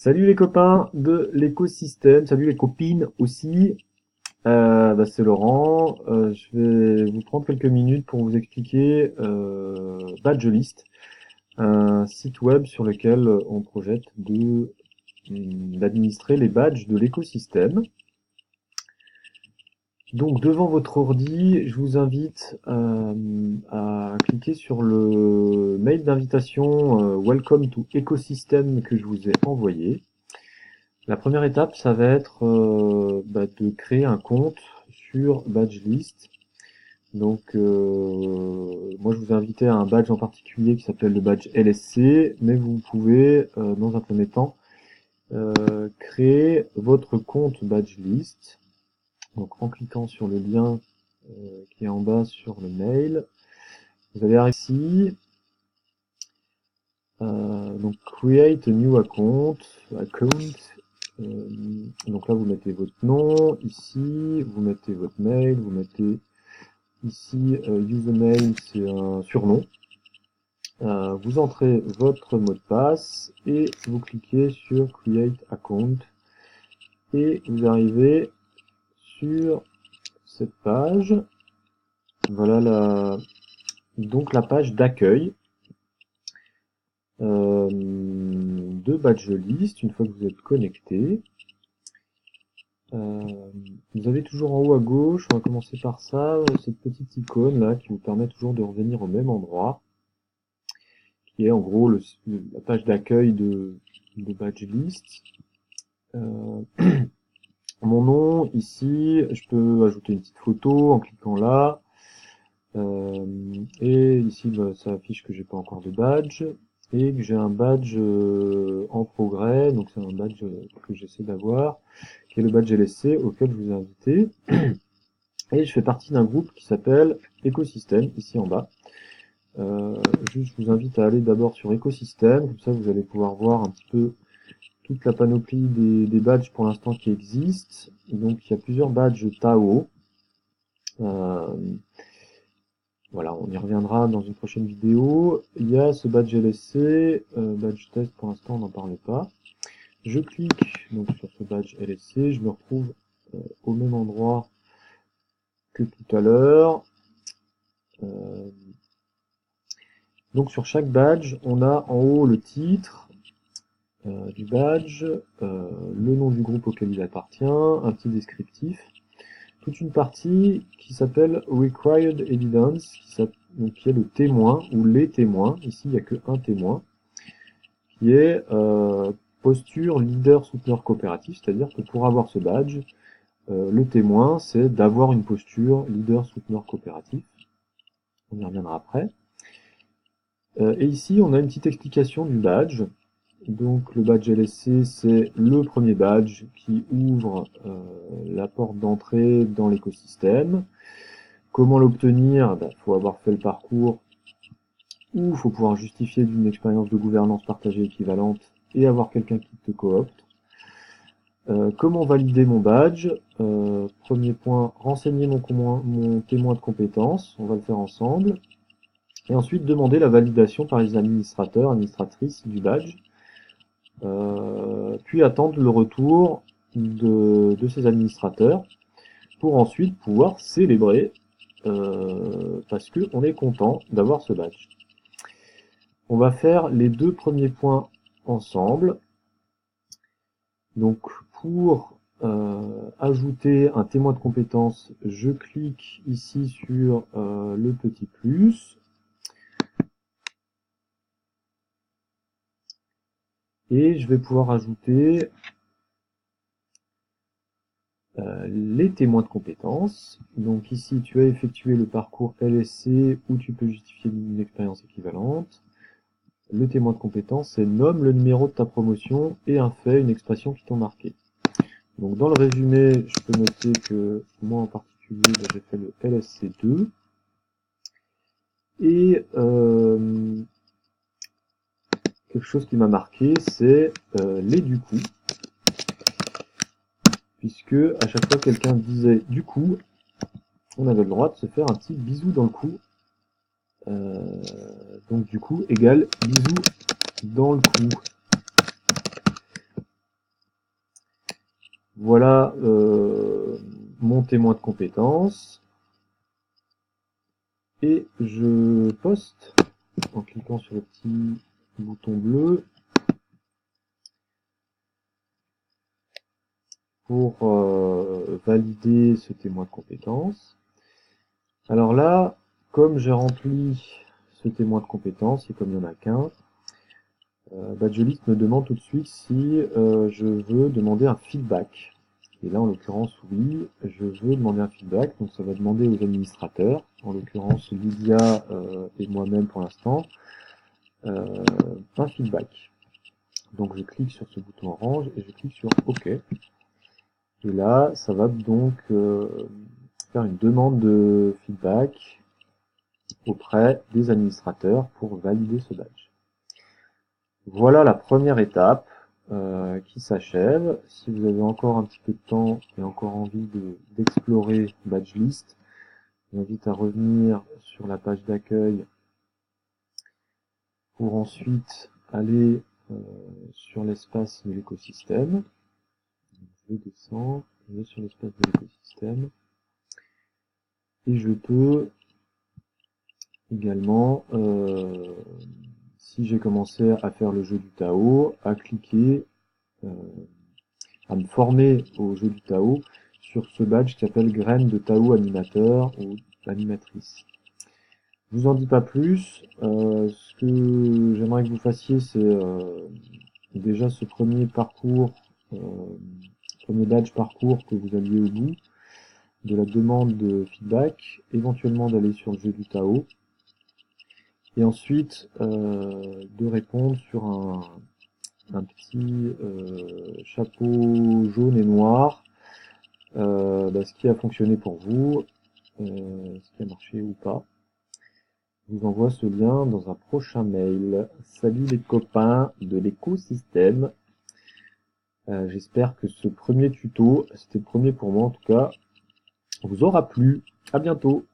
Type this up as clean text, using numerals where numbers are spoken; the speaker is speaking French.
Salut les copains de l'écosystème, salut les copines aussi. C'est Laurent. Je vais vous prendre quelques minutes pour vous expliquer Badgelist, un site web sur lequel on projette d'administrer les badges de l'écosystème. Donc devant votre ordi, je vous invite à cliquer sur le mail d'invitation Welcome to Ecosystem que je vous ai envoyé. La première étape, ça va être de créer un compte sur Badgelist. Donc, moi, je vous ai invité à un badge en particulier qui s'appelle le badge LSC, mais vous pouvez, dans un premier temps, créer votre compte Badgelist. Donc, en cliquant sur le lien qui est en bas sur le mail, vous allez arriver ici. Donc, create a new account. Donc là, vous mettez votre nom, ici, vous mettez votre mail, vous mettez ici username, c'est un surnom. Vous entrez votre mot de passe et vous cliquez sur Create Account et vous arrivez sur cette page. Voilà donc la page d'accueil de Badgelist une fois que vous êtes connecté. Vous avez toujours en haut à gauche, on va commencer par ça, cette petite icône là qui vous permet toujours de revenir au même endroit, qui est en gros la page d'accueil de Badgelist. Mon nom ici, je peux ajouter une petite photo en cliquant là, et ici ça affiche que j'ai pas encore de badge et que j'ai un badge en progrès, donc c'est un badge que j'essaie d'avoir, qui est le badge LSC auquel je vous ai invité. Et je fais partie d'un groupe qui s'appelle Écosystème, ici en bas. Juste, je vous invite à aller d'abord sur Écosystème, comme ça vous allez pouvoir voir un petit peu toute la panoplie des badges pour l'instant qui existent. Donc il y a plusieurs badges Tao. Voilà, on y reviendra dans une prochaine vidéo. Il y a ce badge LSC, badge test pour l'instant on n'en parle pas. Je clique donc sur ce badge LSC, je me retrouve au même endroit que tout à l'heure. Donc sur chaque badge, on a en haut le titre du badge, le nom du groupe auquel il appartient, un petit descriptif, toute une partie qui s'appelle Required Evidence, qui est le témoin ou les témoins. Ici, il n'y a que un témoin, qui est posture leader souteneur coopératif, c'est-à-dire que pour avoir ce badge, le témoin, c'est d'avoir une posture leader souteneur coopératif. On y reviendra après. Et ici, on a une petite explication du badge. Donc le badge LSC, c'est le premier badge qui ouvre la porte d'entrée dans l'écosystème. Comment l'obtenir? Il faut avoir fait le parcours ou il faut pouvoir justifier d'une expérience de gouvernance partagée équivalente et avoir quelqu'un qui te coopte. Comment valider mon badge? Premier point, renseigner mon témoin de compétences. On va le faire ensemble. Et ensuite, demander la validation par les administrateurs, administratrices du badge. Puis attendre le retour de ces administrateurs pour ensuite pouvoir célébrer parce qu'on est content d'avoir ce badge. On va faire les deux premiers points ensemble. Donc pour ajouter un témoin de compétence, je clique ici sur le petit plus. Et je vais pouvoir ajouter les témoins de compétences. Donc ici, tu as effectué le parcours LSC où tu peux justifier une expérience équivalente. Le témoin de compétences, c'est nomme le numéro de ta promotion et un fait, une expression qui t'ont marqué. Donc dans le résumé, je peux noter que moi en particulier, j'ai fait le LSC2. Et quelque chose qui m'a marqué, c'est les du coup. Puisque à chaque fois que quelqu'un disait du coup, on avait le droit de se faire un petit bisou dans le cou. Donc du coup égale bisou dans le cou. Voilà mon témoin de compétence. Et je poste en cliquant sur le petit bouton bleu pour valider ce témoin de compétence. Alors là, comme j'ai rempli ce témoin de compétence, et comme il n'y en a qu'un, Badgelist me demande tout de suite si je veux demander un feedback. Et là, en l'occurrence, oui, je veux demander un feedback. Donc ça va demander aux administrateurs, en l'occurrence Lydia et moi-même pour l'instant, un feedback. Donc je clique sur ce bouton orange et je clique sur OK. Et là, ça va donc faire une demande de feedback auprès des administrateurs pour valider ce badge. Voilà la première étape qui s'achève. Si vous avez encore un petit peu de temps et encore envie d'explorer Badgelist, je vous invite à revenir sur la page d'accueil pour ensuite aller sur l'espace de l'écosystème. Je descends, je vais sur l'espace de l'écosystème et je peux également, si j'ai commencé à faire le jeu du Tao, à cliquer, à me former au jeu du Tao sur ce badge qui s'appelle graine de Tao animateur ou animatrice. Je vous en dis pas plus. Ce que j'aimerais que vous fassiez, c'est déjà ce premier parcours, premier badge parcours, que vous alliez au bout de la demande de feedback, éventuellement d'aller sur le jeu du Tao, et ensuite de répondre sur un petit chapeau jaune et noir, ce qui a fonctionné pour vous, ce qui a marché ou pas. Je vous envoie ce lien dans un prochain mail. Salut les copains de l'écosystème. J'espère que ce premier tuto, c'était le premier pour moi en tout cas, vous aura plu. À bientôt.